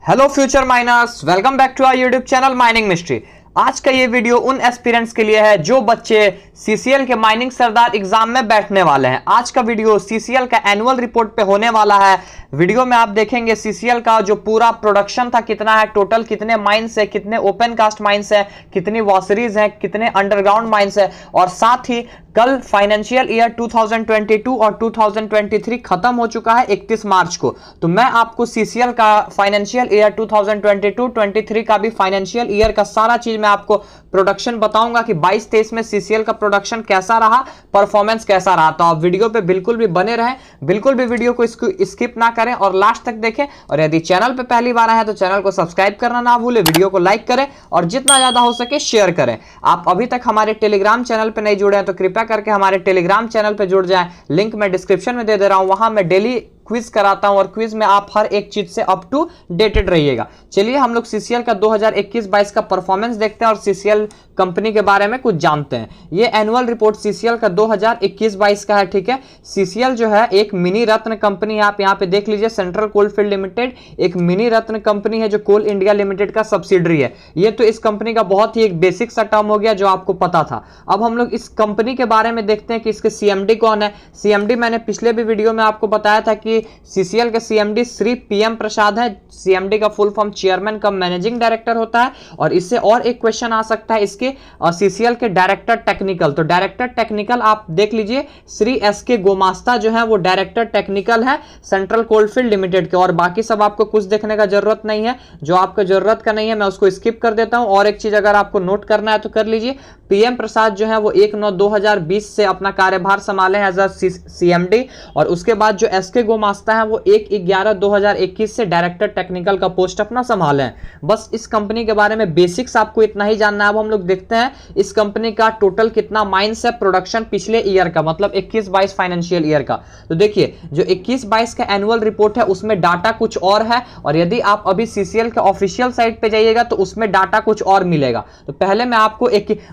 Hello future miners, welcome back to our YouTube channel mining mystery. आज का ये video उन एस्पिरेंट्स के लिए है जो बच्चे सीसीएल के माइनिंग सरदार एग्जाम में बैठने वाले हैं। आज का वीडियो सीसीएल का एनुअल रिपोर्ट पे होने वाला है। वीडियो में आप देखेंगे सीसीएल का जो पूरा प्रोडक्शन था कितना है, टोटल कितने माइंस है, कितने ओपन कास्ट माइंस है, कितनी वॉशरीज है, कितने अंडरग्राउंड माइंस है, और साथ ही कल फाइनेंशियल ईयर 2022 और 2023 खत्म हो चुका है 31 मार्च को। तो मैं आपको सीसीएल का फाइनेंशियल ईयर 2022-23 का भी फाइनेंशियल ईयर का सारा चीज मैं आपको प्रोडक्शन बताऊंगा कि 22-23 में सीसीएल का प्रोडक्शन कैसा रहा, परफॉर्मेंस कैसा रहा। तो आप वीडियो पे बिल्कुल भी बने रहें, बिल्कुल भी वीडियो को स्किप ना करें और लास्ट तक देखें। और यदि चैनल पे पहली बार आए हैं तो चैनल को सब्सक्राइब करना ना भूलें, वीडियो को लाइक करें और जितना ज्यादा हो सके शेयर करें। आप अभी तक हमारे टेलीग्राम चैनल पे नहीं जुड़े हैं तो कृपया करके हमारे टेलीग्राम चैनल पे जुड़ जाएं। लिंक मैं डिस्क्रिप्शन में दे दे रहा हूं, वहां मैं डेली क्विज कराता हूं और क्विज में आप हर एक चीज से अप टू डेटेड रहिएगा। चलिए हम लोग सीसीएल का 2021-22 का परफॉर्मेंस देखते हैं और सीसीएल कंपनी के बारे में कुछ जानते हैं। ये एनुअल रिपोर्ट सीसीएल का 2021-22 का है, ठीक है। सीसीएल जो है एक मिनी रत्न कंपनी है, आप यहाँ पे देख लीजिए। सेंट्रल कोलफील्ड लिमिटेड एक मिनी रत्न कंपनी है जो कोल इंडिया लिमिटेड का सब्सिडरी है। ये तो इस कंपनी का बहुत ही एक बेसिक सा टर्म हो गया जो आपको पता था। अब हम लोग इस कंपनी के बारे में देखते हैं कि इसके सीएमडी कौन है। सीएमडी मैंने पिछले भी वीडियो में आपको बताया था कि सीसीएल के सीएमडी श्री पीएम प्रसाद है। सीएमडी का full form chairman cum managing director होता है। और इससे और एक क्वेश्चन आ सकता है इसके सीसीएल के डायरेक्टर टेक्निकल। तो डायरेक्टर टेक्निकल आप देख लीजिए, श्री एसके गोमास्ता जो है वो डायरेक्टर टेक्निकल है सेंट्रल कोलफील्ड लिमिटेड के। और बाकी सब आपको कुछ देखने का जरूरत नहीं है, जो आपको जरूरत का नहीं है मैं उसको स्किप कर देता हूं। और एक चीज अगर आपको नोट करना है तो कर लीजिए, पीएम प्रसाद जो है वो 1/9/2020 से अपना कार्यभार संभाले हैं एज अ सीएमडी। और उसके बाद जो एसके गोमास्ता है वो 1/11/2021 से डायरेक्टर टेक्निकल का पोस्ट अपना संभाले हैं। बस इस कंपनी के बारे में बेसिक्स आपको इतना ही जानना है। अब हम लोग देखते हैं इस कंपनी का टोटल कितना माइंस है प्रोडक्शन पिछले ईयर का, मतलब 21-22 फाइनेंशियल ईयर का। तो देखिए जो 21-22 का एनुअल रिपोर्ट है उसमें डाटा कुछ और है, और यदि आप अभी सीसीएल के ऑफिशियल साइट पे जाइएगा तो उसमें डाटा कुछ और मिलेगा। तो पहले मैं आपको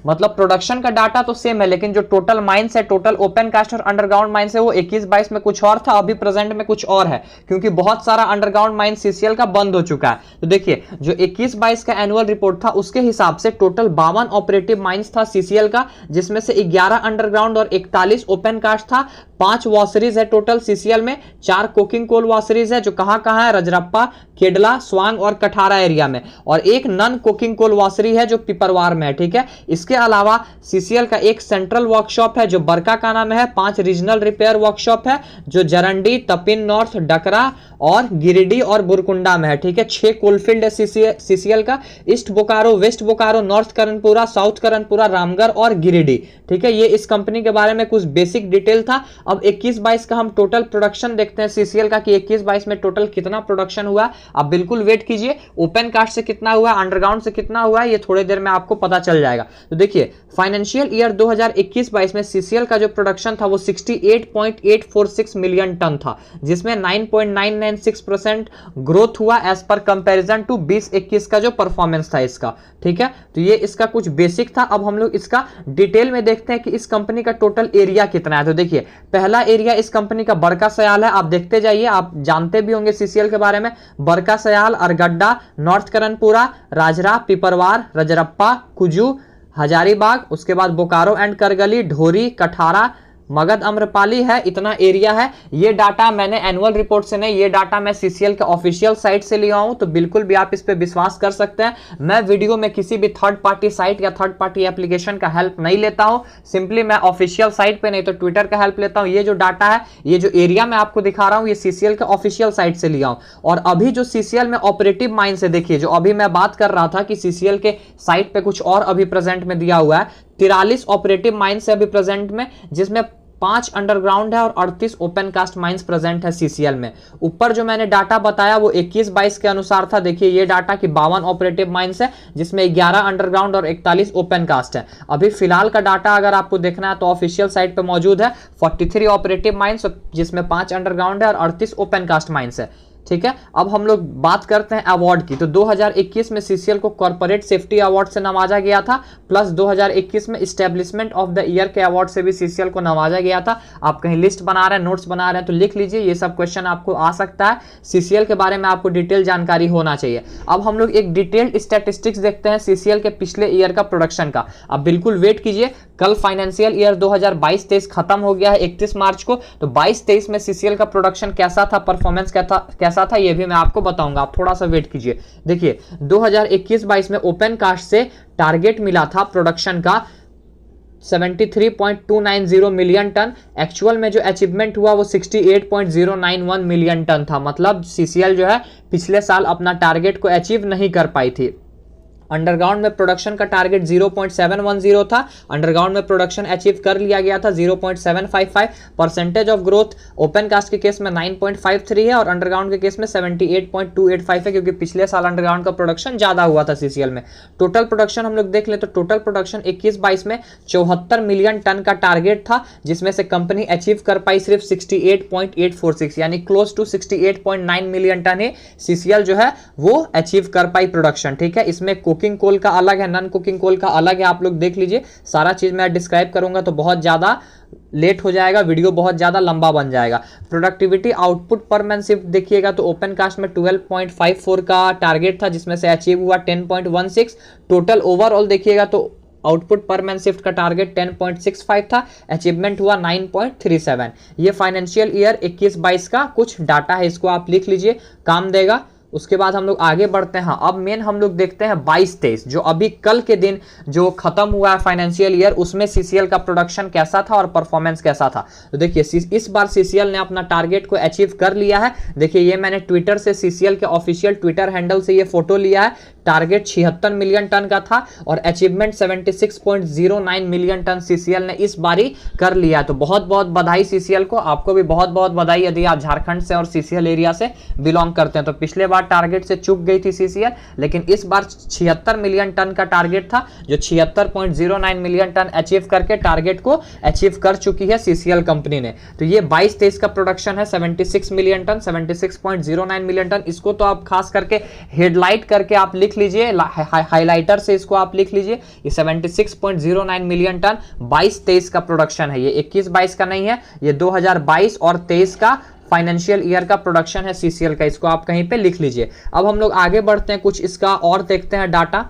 मतलब प्रोडक्शन का डाटा तो सेम है, लेकिन जो टोटल माइंस है, टोटल ओपन कास्ट और अंडरग्राउंड माइंस है वो 21-22 में कुछ और था, अभी प्रेजेंट में कुछ और है, क्योंकि बहुत सारा अंडरग्राउंड माइन सीसीएल का बंद हो चुका है। तो देखिए जो 21-22 का एनुअल रिपोर्ट था उसके हिसाब से टोटल 52 ऑपरेटिव माइंस था सीसीएल का, जिसमें से 11 अंडरग्राउंड और 41 ओपन कास्ट था। 5 वॉशरीज है टोटल सीसीएल में, 4 कोकिंग कोल वॉशरीज है जो कहां है, रजरप्पा, केडला, स्वांग और कठारा एरिया में, और एक नन कोकिंग कोल वॉशरी है जो पिपरवार में है, ठीक है। इसके अलावा सीसीएल का एक सेंट्रल वर्कशॉप है जो बरका काना में है, 5 रीजनल रिपेयर वर्कशॉप है जो जरंडी, तपिन नॉर्थ, डकरा और गिरिडीह और बुरकुंडा में है, ठीक है। 6 कोलफील्ड है सीसीएल का, East Bokaro, West Bokaro, North Karanpura, South Karanpura, Ramgarh और गिरिडीह, ठीक है। ये इस कंपनी के बारे में कुछ बेसिक डिटेल था। अब 21-22 का हम टोटल प्रोडक्शन देखते हैं सीसीएल का कि 21-22 में टोटल कितना प्रोडक्शन हुआ। आप बिल्कुल वेट कीजिए, ओपन कास्ट से कितना हुआ, अंडरग्राउंड से कितना हुआ, ये थोड़ी देर में आपको पता चल जाएगा। तो देखिए फाइनेंशियल ईयर 2021-22 में सीसीएल का जो प्रोडक्शन था वो 68.846 मिलियन टन था, जिसमें 9.996% ग्रोथ हुआ एज पर कंपैरिजन टू 2021 का जो परफॉर्मेंस था इसका, ठीक है। तो ये इसका कुछ बेसिक था। अब हम लोग इसका डिटेल में देखते हैं कि इस कंपनी का टोटल एरिया कितना है। तो देखिए पहला एरिया इस कंपनी का बरका सयाल है, आप देखते जाइए, आप जानते भी होंगे सीसीएल के बारे में। बरका सयाल, अरगड्डा, नॉर्थ करनपुरा, राजरा, पिपरवार, रजरप्पा, कुजू, हजारीबाग, उसके बाद बोकारो एंड करगली, ढोरी, कठारा, मगध, अम्रपाली है। इतना एरिया है। ये डाटा मैंने एनुअल रिपोर्ट से नहीं, ये डाटा मैं सीसीएल के ऑफिशियल साइट से लिया हूं, तो बिल्कुल भी आप इस पे विश्वास कर सकते हैं। मैं वीडियो में किसी भी थर्ड पार्टी साइट या थर्ड पार्टी एप्लीकेशन का हेल्प नहीं लेता हूं, सिंपली मैं ऑफिशियल साइट पे नहीं तो ट्विटर का हेल्प लेता हूं। ये जो डाटा है, ये जो एरिया मैं आपको दिखा रहा हूं, ये सीसीएल के ऑफिशियल साइट से लिया हूं। और अभी जो सीसीएल में ऑपरेटिव माइंस है, देखिए जो अभी मैं बात कर रहा था कि सीसीएल के साइट पे कुछ और अभी प्रेजेंट में दिया हुआ है, 43 ऑपरेटिव माइंस है अभी प्रेजेंट में, जिसमें 5 अंडरग्राउंड है और 38 ओपन कास्ट माइंस प्रेजेंट है सीसीएल में। ऊपर जो मैंने डाटा बताया वो 21-22 के अनुसार था। देखिए ये डाटा की 52 ऑपरेटिव माइंस है, जिसमें 11 अंडरग्राउंड और 41 ओपन कास्ट है। अभी फिलहाल का डाटा अगर आपको देखना है तो ऑफिशियल साइट पे मौजूद है, 43 ऑपरेटिव माइंस जिसमें 5 अंडरग्राउंड है और 38 ओपन कास्ट माइंस है। ठीक है। अब हम लोग बात करते हैं अवार्ड की। तो 2021 में सीसीएल को कॉर्पोरेट सेफ्टी अवार्ड से नवाजा गया था, प्लस 2021 में इस्टेब्लिशमेंट ऑफ द ईयर के अवार्ड से भी सीसीएल को नवाजा गया था। आप कहीं लिस्ट बना रहे हैं, नोट्स बना रहे हैं तो लिख लीजिए, ये सब क्वेश्चन आपको आ सकता है। सीसीएल के बारे में आपको डिटेल जानकारी होना चाहिए। अब हम लोग एक डिटेल्ड स्टैटिस्टिक्स देखते हैं सीसीएल के पिछले ईयर का प्रोडक्शन का। अब बिल्कुल वेट कीजिए, कल फाइनेंशियल ईयर 2022-23 खत्म हो गया है 31 मार्च को। तो 22-23 में सीसीएल का प्रोडक्शन कैसा था, परफॉर्मेंस कैसा था, ये भी मैं आपको बताऊंगा। आप थोड़ा सा वेट कीजिए। देखिए 2021-22 में ओपन कास्ट से टारगेट मिला था प्रोडक्शन का 73.290 मिलियन टन। एक्चुअल में जो अचीवमेंट हुआ वो 68.091 मिलियन टन था। मतलब सीसीएल जो है पिछले साल अपना टारगेट को अचीव नहीं कर पाई थी। अंडरग्राउंड में प्रोडक्शन का टारगेट 0.710 था, अंडरग्राउंड में प्रोडक्शन अचीव कर लिया गया था 0.755। Percentage of growth open cast के केस में 9.53 है और अंडरग्राउंड के केस में 78.285 है, क्योंकि पिछले साल अंडरग्राउंड का प्रोडक्शन ज्यादा हुआ था सीसीएल में। टोटल प्रोडक्शन हम लोग देख ले तो टोटल प्रोडक्शन 21-22 में 74 मिलियन टन का टारगेट था, जिसमें से कंपनी अचीव कर पाई सिर्फ 68.846, यानी क्लोज टू 68.9 मिलियन टन ही सीसीएल जो है वो अचीव कर पाई प्रोडक्शन। ठीक है, इसमें कुकिंग कोल का अलग है, नॉन कुकिंग कोल का अलग है। आप लोग देख लीजिए, सारा चीज मैं डिस्क्राइब करूंगा तो बहुत ज्यादा लेट हो जाएगा, वीडियो बहुत ज्यादा लंबा बन जाएगा। प्रोडक्टिविटी आउटपुट पर मैन शिफ्ट देखिएगा तो ओपन कास्ट में 12.54 का टारगेट था, जिसमें से अचीव हुआ 10.16। टोटल ओवरऑल देखिएगा तो आउटपुट पर मैन शिफ्ट का टारगेट 10.65 था, अचीवमेंट हुआ 9.37। ये फाइनेंशियल ईयर 21-22 का कुछ डाटा है, इसको आप लिख लीजिए, काम देगा। उसके बाद हम लोग आगे बढ़ते हैं। अब मेन हम लोग देखते हैं 22-23, जो अभी कल के दिन जो खत्म हुआ है फाइनेंशियल ईयर, उसमें सीसीएल का प्रोडक्शन कैसा था और परफॉर्मेंस कैसा था। तो देखिए इस बार सीसीएल ने अपना टारगेट को अचीव कर लिया है। देखिए ये मैंने ट्विटर से, सीसीएल के ऑफिशियल ट्विटर हैंडल से ये फोटो लिया है। टारगेट 76 मिलियन टन का था और अचीवमेंट 76.09 मिलियन टन सीसीएल ने इस बारी कर लिया है। तो बहुत बहुत बधाई सीसीएल को, आपको भी बहुत बहुत बधाई यदि आप झारखंड से और सीसीएल एरिया से बिलोंग करते हैं। तो पिछले बार टारगेट से चूक गई थी सीसीएल, लेकिन इस बार 76 मिलियन टन का टारगेट था, जो 76.09 मिलियन टन अचीव करके टारगेट को अचीव कर चुकी है सीसीएल कंपनी ने। तो ये 22-23 का प्रोडक्शन है 76 मिलियन टन, 76.09 मिलियन टन। इसको तो आप खास करके हेडलाइट करके आप लिख लीजिए, हाइलाइटर से इसको आप लिख लीजिए। ये 76.09 मिलियन टन 22-23 का प्रोडक्शन है, ये 21-22 का नहीं है, ये 2022 और 23 का फाइनेंशियल ईयर का प्रोडक्शन है सीसीएल का। इसको आप कहीं पे लिख लीजिए। अब हम लोग आगे बढ़ते हैं, कुछ इसका और देखते हैं डाटा।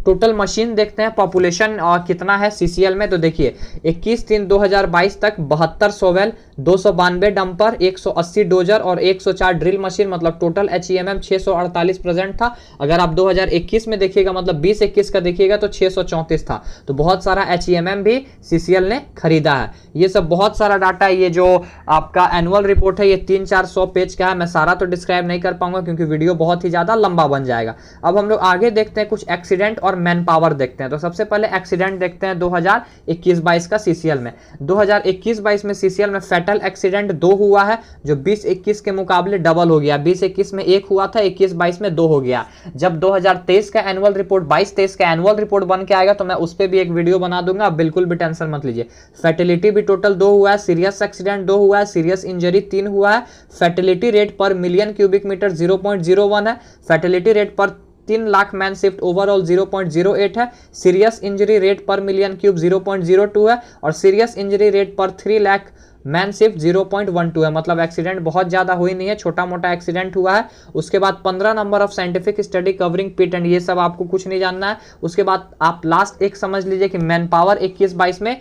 टोटल मशीन देखते हैं, पॉपुलेशन कितना है सीसीएल में। तो देखिए 21/3/2022 तक 72 सोवेल, 292 डंपर, 180 डोजर और 104 ड्रिल मशीन, मतलब टोटल एचईएमएम 648 प्रेजेंट था। अगर आप 2021 में देखिएगा, मतलब 20-21 का देखिएगा तो 634 था। तो बहुत सारा एचईएमएम भी सीसीएल ने खरीदा है। ये सब बहुत सारा डाटा है। ये जो आपका एनुअल रिपोर्ट है ये 300-400 पेज का है। मैं सारा तो डिस्क्राइब नहीं कर पाऊंगा क्योंकि वीडियो बहुत ही ज्यादा लंबा बन जाएगा। अब हम लोग आगे देखते हैं, कुछ एक्सीडेंट और मैन पावर देखते हैं। तो सबसे पहले एक्सीडेंट देखते हैं 2021-22 का सीसीएल में। 2021-22 में सीसीएल में फैटल एक्सीडेंट 2 हुआ है, जो 20-21 के मुकाबले डबल हो गया। 20-21 में 1 हुआ था, 21-22 में 2 हो गया। जब 2023 का एनुअल रिपोर्ट, 22-23 का एनुअल रिपोर्ट बन के आएगा तो मैं उस पर भी एक वीडियो बना दूंगा, आप बिल्कुल भी टेंशन मत लीजिए। फैटिलिटी भी टोटल 2 हुआ है, सीरियस एक्सीडेंट 2 हुआ है, सीरियस इंजरी 3 हुआ है। फैटिलिटी रेट पर मिलियन क्यूबिक मीटर 0.01 है। फैटिलिटी रेट पर 3 लाख मैन शिफ्ट ओवरऑल 0.08 है। सीरियस इंजरी रेट पर मिलियन क्यूब 0.02 है और सीरियस इंजरी रेट पर 3 लाख मैन शिफ्ट 0.12 है। मतलब एक्सीडेंट बहुत ज्यादा हुई नहीं है, छोटा मोटा एक्सीडेंट हुआ है। उसके बाद 15 number of scientific study covering pit end, ये सब आपको कुछ नहीं जानना है। उसके बाद आप लास्ट एक समझ लीजिए कि मैन पावर 21-22 में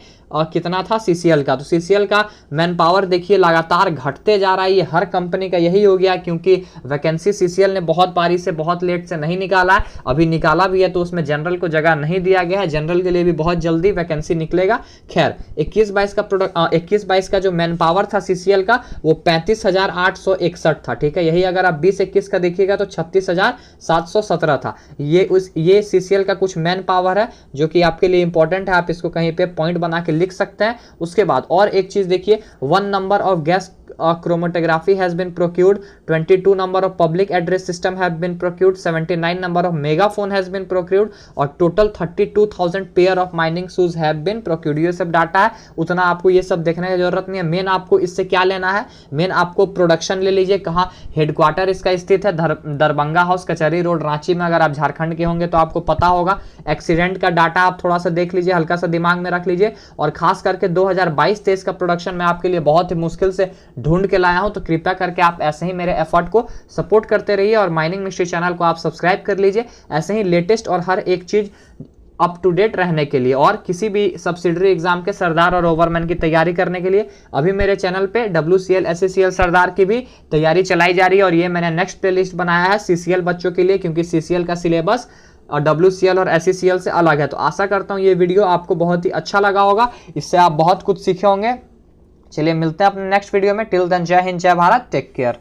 कितना था सीसीएल का। तो सीसीएल का मैन पावर देखिए लगातार घटते जा रहा है। ये हर कंपनी का यही हो गया, क्योंकि वैकेंसी सीसीएल ने बहुत बारी से, बहुत लेट से नहीं निकाला है। अभी निकाला भी है तो उसमें जनरल को जगह नहीं दिया गया है। जनरल के लिए भी बहुत जल्दी वैकेंसी निकलेगा। खैर 21-22 का प्रोडक्ट 21-22 का जो मैन पावर था सीसीएल का वो 35,861 था। ठीक है, यही अगर आप 20-21 का देखिएगा तो 36,717 था। ये सीसीएल का कुछ मैन पावर है जो कि आपके लिए इंपॉर्टेंट है। आप इसको कहीं पे पॉइंट बना के लिख सकते हैं। उसके बाद और एक चीज देखिए, 1 number of gas chromatography has been procured, 22 number of public address system have been procured, 79 number of megaphone has been procured और total 32,000 pair of mining shoes have been procured। ये सब डाटा है, उतना आपको ये सब देखने की जरूरत नहीं है। मेन आपको इससे क्या लेना है, मेन आपको प्रोडक्शन ले लीजिए, कहाँ हेडक्वार्टर इसका स्थित है, दरभंगा हाउस, कचहरी रोड, रांची में। अगर आप झारखंड के होंगे तो आपको पता होगा। एक्सीडेंट का डाटा आप थोड़ा सा देख लीजिए, हल्का सा दिमाग में रख लीजिए। और खास करके 2022-23 का प्रोडक्शन मैं आपके लिए बहुत ही मुश्किल से ढूंढ के लाया हूं, तो कृपया करके आप ऐसे ही मेरे एफर्ट को सपोर्ट करते रहिए और माइनिंग मिस्ट्री चैनल को आप सब्सक्राइब कर लीजिए, ऐसे ही लेटेस्ट और हर एक चीज अप टू डेट रहने के लिए। और किसी भी सब्सिडरी एग्जाम के सरदार और ओवरमैन की तैयारी करने के लिए अभी मेरे चैनल पे WCL SCCL सरदार की भी तैयारी चलाई जा रही है। और ये मैंने नेक्स्ट प्लेलिस्ट बनाया है CCL बच्चों के लिए, क्योंकि CCL का सिलेबस और WCL और SCCL से अलग है। तो आशा करता हूँ ये वीडियो आपको बहुत ही अच्छा लगा होगा, इससे आप बहुत कुछ सीखे होंगे। चलिए मिलते हैं अपने नेक्स्ट वीडियो में। टिल देन जय हिंद, जय भारत, टेक केयर।